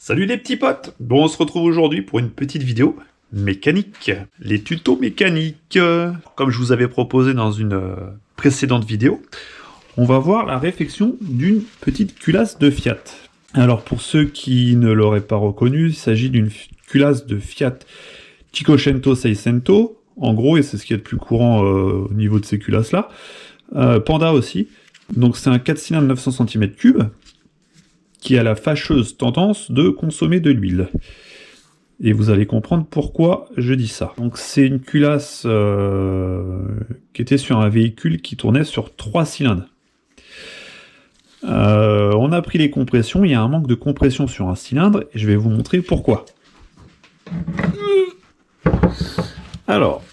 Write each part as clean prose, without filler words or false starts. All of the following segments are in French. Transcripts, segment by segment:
Salut les petits potes! Bon, on se retrouve aujourd'hui pour une petite vidéo mécanique. Les tutos mécaniques. Comme je vous avais proposé dans une précédente vidéo, on va voir la réfection d'une petite culasse de Fiat. Alors pour ceux qui ne l'auraient pas reconnu, il s'agit d'une culasse de Fiat Cinquecento Seicento, en gros, et c'est ce qui est le plus courant au niveau de ces culasses-là. Panda aussi. Donc c'est un 4 cylindres 900 cm3, qui a la fâcheuse tendance de consommer de l'huile. Et vous allez comprendre pourquoi je dis ça. Donc c'est une culasse qui était sur un véhicule qui tournait sur 3 cylindres. On a pris les compressions, il y a un manque de compression sur un cylindre, et je vais vous montrer pourquoi. Alors,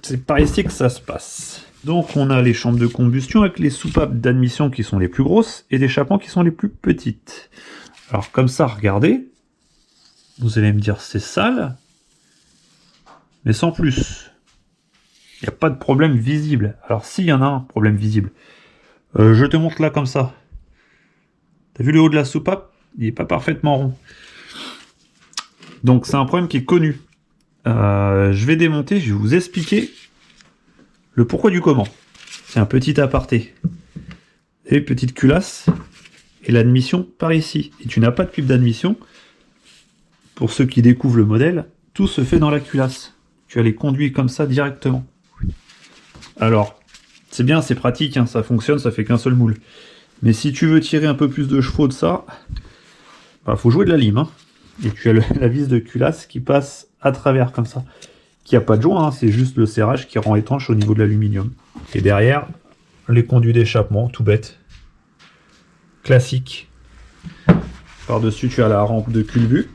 c'est par ici que ça se passe. Donc on a les chambres de combustion avec les soupapes d'admission qui sont les plus grosses et d'échappement qui sont les plus petites. Alors comme ça, regardez, vous allez me dire c'est sale, mais sans plus. Il n'y a pas de problème visible. Alors s'il y en a un problème visible, je te montre là comme ça. T'as vu le haut de la soupape? Il n'est pas parfaitement rond. Donc c'est un problème qui est connu. Je vais démonter, je vais vous expliquer le pourquoi du comment. C'est un petit aparté. Et petite culasse. Et l'admission par ici. Et tu n'as pas de pipe d'admission. Pour ceux qui découvrent le modèle, tout se fait dans la culasse. Tu as les conduits comme ça directement. Alors, c'est bien, c'est pratique, hein, ça fonctionne, ça fait qu'un seul moule. Mais si tu veux tirer un peu plus de chevaux de ça, bah, faut jouer de la lime. Hein. Et tu as la vis de culasse qui passe à travers comme ça. Qui a pas de joint, hein, c'est juste le serrage qui rend étanche au niveau de l'aluminium. Et derrière, les conduits d'échappement, tout bête. Classique. Par-dessus, tu as la rampe de culbut,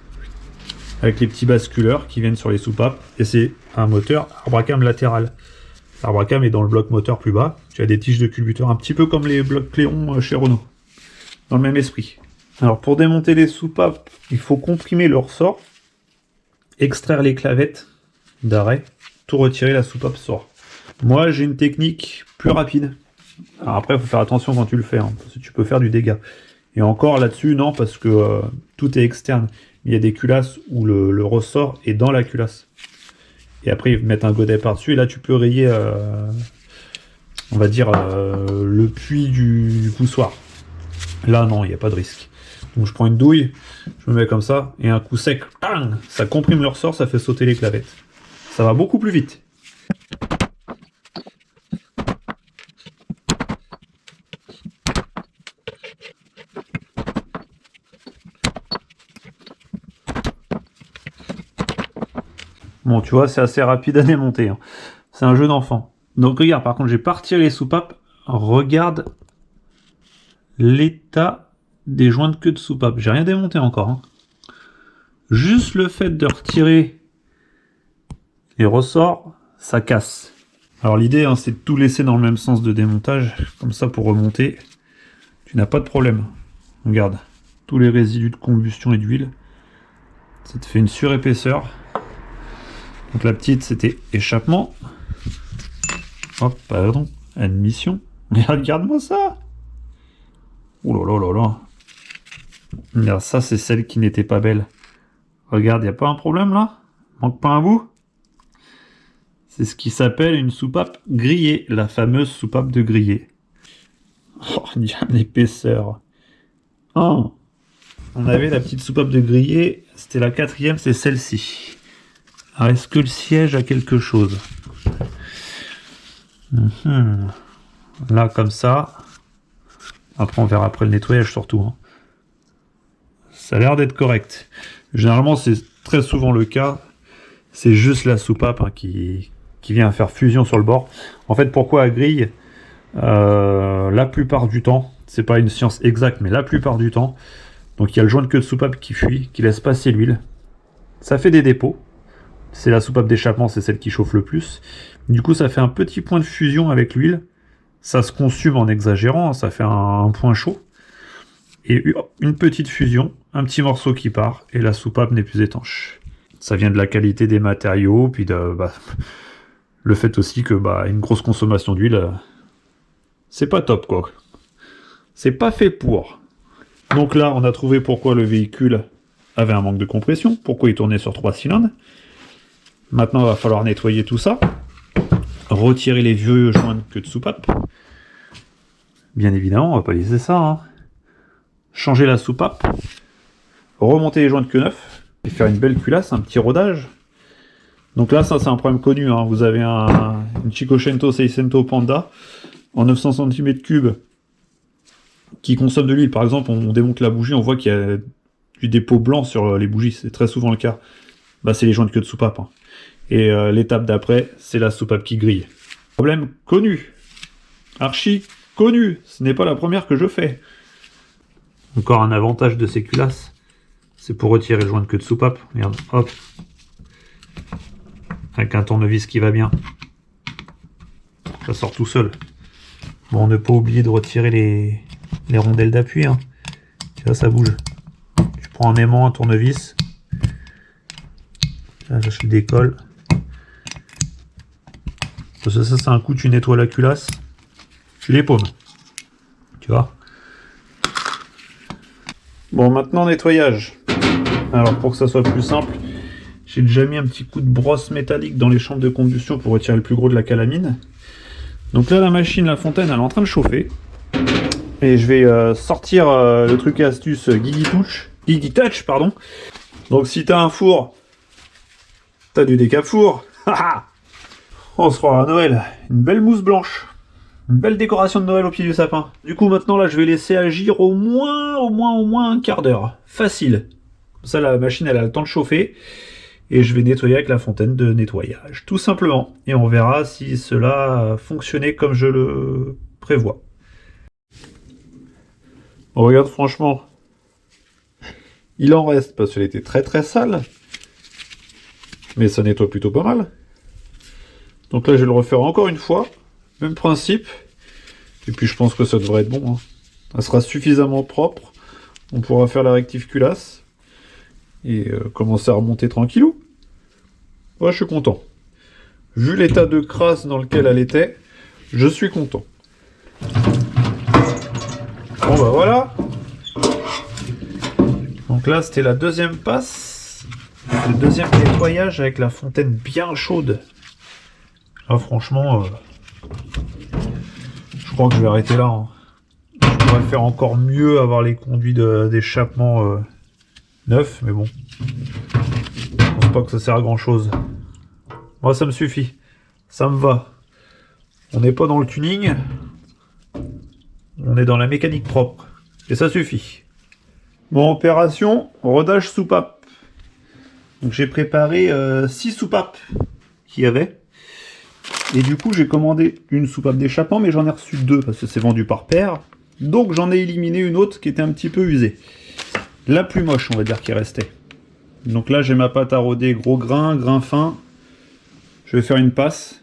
avec les petits basculeurs qui viennent sur les soupapes. Et c'est un moteur arbre à cam latéral. L'arbre à cam est dans le bloc moteur plus bas. Tu as des tiges de culbuteur, un petit peu comme les blocs Cléon chez Renault. Dans le même esprit. Alors pour démonter les soupapes, il faut comprimer le ressort, extraire les clavettes d'arrêt, tout retirer, la soupape sort. Moi j'ai une technique plus rapide. Alors après il faut faire attention quand tu le fais, hein, parce que tu peux faire du dégât. Et encore là-dessus non, parce que tout est externe. Il y a des culasses où le ressort est dans la culasse. Et après ils mettent un godet par-dessus, et là tu peux rayer, on va dire, le puits du poussoir. Là non, il n'y a pas de risque. Donc je prends une douille, je me mets comme ça, et un coup sec, bang, ça comprime le ressort, ça fait sauter les clavettes. Ça va beaucoup plus vite. Bon, tu vois, c'est assez rapide à démonter. Hein. C'est un jeu d'enfant. Donc regarde, par contre, j'ai pas retiré les soupapes. Regarde l'état des joints de queue de soupape. J'ai rien démonté encore. Hein. Juste le fait de retirer les ressorts, ça casse. Alors l'idée, hein, c'est de tout laisser dans le même sens de démontage. Comme ça, pour remonter, tu n'as pas de problème. Regarde, tous les résidus de combustion et d'huile. Ça te fait une surépaisseur. Donc la petite, c'était échappement. Hop, pardon, admission. Mais regarde-moi ça. Oh là là là là. Regarde, ça, c'est celle qui n'était pas belle. Regarde, il n'y a pas un problème là? Manque pas un bout? C'est ce qui s'appelle une soupape grillée, la fameuse soupape de grillé. Oh, regarde l'épaisseur. Oh. On avait la petite soupape de grillé, c'était la 4e, c'est celle-ci. Alors, est-ce que le siège a quelque chose? Là, comme ça. Après, on verra après le nettoyage surtout. Hein. Ça a l'air d'être correct. Généralement, c'est très souvent le cas. C'est juste la soupape hein, qui vient faire fusion sur le bord. En fait, pourquoi à grille? La plupart du temps, c'est pas une science exacte, mais la plupart du temps, donc il y a le joint de queue de soupape qui fuit, qui laisse passer l'huile. Ça fait des dépôts. C'est la soupape d'échappement, c'est celle qui chauffe le plus. Du coup, ça fait un petit point de fusion avec l'huile. Ça se consume en exagérant, ça fait un point chaud. Et une petite fusion, un petit morceau qui part, et la soupape n'est plus étanche. Ça vient de la qualité des matériaux, puis le fait aussi que une grosse consommation d'huile, c'est pas top quoi. C'est pas fait pour. Donc là, on a trouvé pourquoi le véhicule avait un manque de compression, pourquoi il tournait sur 3 cylindres. Maintenant, il va falloir nettoyer tout ça, retirer les vieux joints de queue de soupape. Bien évidemment, on va pas laisser ça, hein. Changer la soupape, remonter les joints de queue neuf, et faire une belle culasse, un petit rodage. Donc là, ça c'est un problème connu, hein. Vous avez une Cinquecento Seicento Panda en 900 cm3 qui consomme de l'huile. Par exemple, on démonte la bougie, on voit qu'il y a du dépôt blanc sur les bougies, c'est très souvent le cas. Bah, c'est les joints de queue de soupape, hein. Et l'étape d'après, c'est la soupape qui grille. Problème connu, archi connu, ce n'est pas la première que je fais. Encore un avantage de ces culasses, c'est pour retirer le joint de queue de soupape. Regarde, hop. Avec un tournevis qui va bien. Ça sort tout seul. Bon, ne pas oublier de retirer les rondelles d'appui, hein. Tu vois, ça bouge. Tu prends un aimant, un tournevis. Là, je le décolle. Parce que ça, c'est un coup, tu nettoies la culasse. Tu les paumes. Tu vois. Bon, maintenant, nettoyage. Alors, pour que ça soit plus simple, j'ai déjà mis un petit coup de brosse métallique dans les chambres de combustion pour retirer le plus gros de la calamine. Donc là, la machine, la fontaine, elle est en train de chauffer. Et je vais sortir le truc et astuce Gigi Touch, pardon. Donc si t'as un four, t'as du décap-four. On se croira à Noël. Une belle mousse blanche. Une belle décoration de Noël au pied du sapin. Du coup, maintenant, là, je vais laisser agir au moins un quart d'heure. Facile. Comme ça, la machine, elle a le temps de chauffer. Et je vais nettoyer avec la fontaine de nettoyage. Tout simplement. Et on verra si cela a fonctionné comme je le prévois. On regarde, franchement. Il en reste parce qu'elle était très sale. Mais ça nettoie plutôt pas mal. Donc là, je vais le refaire encore une fois. Même principe. Et puis je pense que ça devrait être bon, hein. Ça sera suffisamment propre. On pourra faire la rectif culasse. Et commencer à remonter tranquillou. Ouais, je suis content. Vu l'état de crasse dans lequel elle était, je suis content. Bon bah voilà. Donc là, c'était la deuxième passe. Le deuxième nettoyage avec la fontaine bien chaude. Là, franchement, je crois que je vais arrêter là, hein. Je pourrais faire encore mieux, avoir les conduits d'échappement neufs, mais bon. Je pense pas que ça sert à grand chose. Moi, ça me suffit. Ça me va. On n'est pas dans le tuning. On est dans la mécanique propre. Et ça suffit. Bon, opération, rodage soupape. Donc j'ai préparé 6 soupapes qu'il y avait. Et du coup, j'ai commandé une soupape d'échappement, mais j'en ai reçu 2 parce que c'est vendu par paire. Donc j'en ai éliminé une autre qui était un petit peu usée. La plus moche, on va dire, qui restait. Donc là, j'ai ma pâte à rôder gros grain fin. Je vais faire une passe.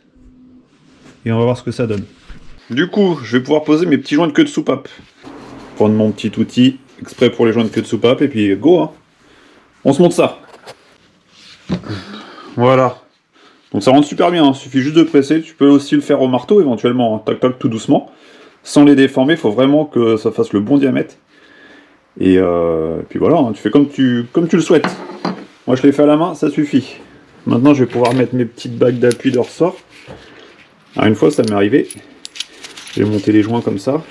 Et on va voir ce que ça donne. Du coup, je vais pouvoir poser mes petits joints de queue de soupape. Prendre mon petit outil exprès pour les joints de queue de soupape. Et puis, go, hein. On se monte ça. Voilà. Donc ça rentre super bien, hein. Il suffit juste de presser. Tu peux aussi le faire au marteau éventuellement, hein. Tac tac, tout doucement. Sans les déformer, il faut vraiment que ça fasse le bon diamètre. Et puis voilà, hein. Tu fais comme tu le souhaites. Moi je l'ai fait à la main, ça suffit. Maintenant je vais pouvoir mettre mes petites bagues d'appui de ressort. Alors une fois ça m'est arrivé, j'ai monté les joints comme ça,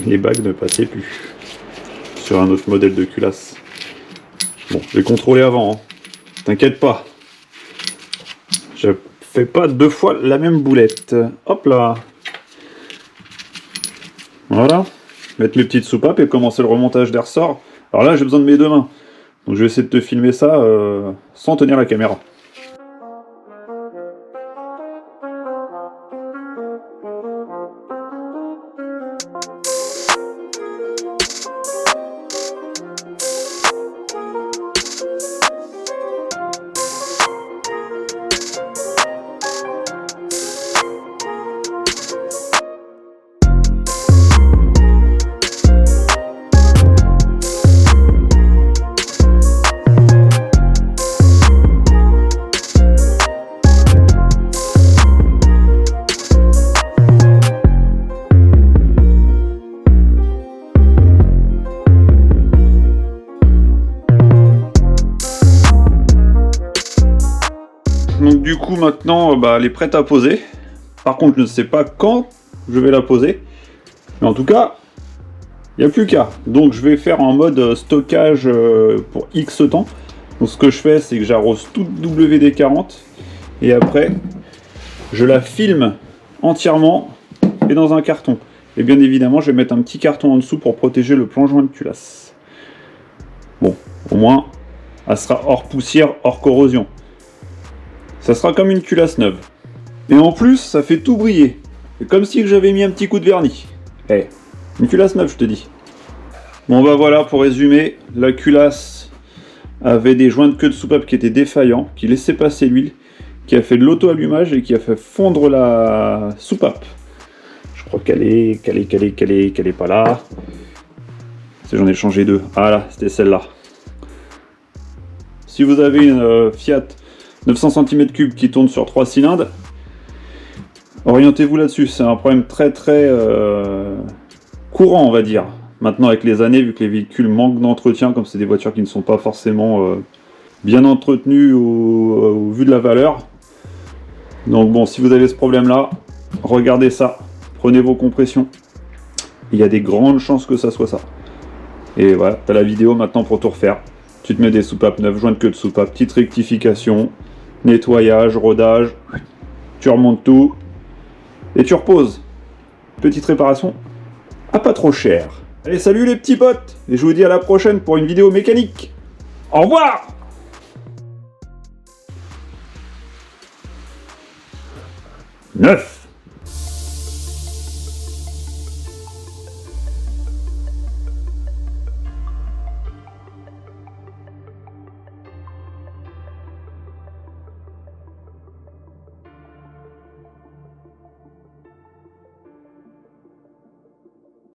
les bagues ne passaient plus. Sur un autre modèle de culasse. Bon, je vais contrôler avant, hein. T'inquiète pas. Je fais pas 2 fois la même boulette. Hop là. Voilà. Mettre mes petites soupapes et commencer le remontage des ressorts. Alors là j'ai besoin de mes 2 mains. Donc je vais essayer de te filmer ça sans tenir la caméra. Donc du coup maintenant elle est prête à poser. Par contre je ne sais pas quand je vais la poser. Mais en tout cas, il n'y a plus qu'à. Donc je vais faire en mode stockage pour X temps. Donc ce que je fais, c'est que j'arrose toute WD-40. Et après, je la filme entièrement et dans un carton. Et bien évidemment, je vais mettre un petit carton en dessous pour protéger le plongeoint de culasse. Bon, au moins, elle sera hors poussière, hors corrosion. Ça sera comme une culasse neuve. Et en plus, ça fait tout briller. C'est comme si j'avais mis un petit coup de vernis. Eh, une culasse neuve, je te dis. Bon bah voilà, pour résumer, la culasse avait des joints de queue de soupape qui étaient défaillants, qui laissaient passer l'huile, qui a fait de l'auto-allumage et qui a fait fondre la soupape. Je crois qu'elle est pas là. J'en ai changé deux. Ah là, c'était celle-là. Si vous avez une Fiat 900 cm3 qui tourne sur 3 cylindres, orientez-vous là-dessus. C'est un problème très courant, on va dire. Maintenant, avec les années, vu que les véhicules manquent d'entretien, comme c'est des voitures qui ne sont pas forcément bien entretenues au vu de la valeur. Donc bon, si vous avez ce problème-là, regardez ça. Prenez vos compressions. Il y a des grandes chances que ça soit ça. Et voilà, t'as la vidéo maintenant pour tout refaire. Tu te mets des soupapes neuves, joints de queue de soupape, petite rectification, nettoyage, rodage. Tu remontes tout. Et tu reposes. Petite réparation à pas trop cher. Allez, salut les petits potes. Et je vous dis à la prochaine pour une vidéo mécanique. Au revoir. Neuf.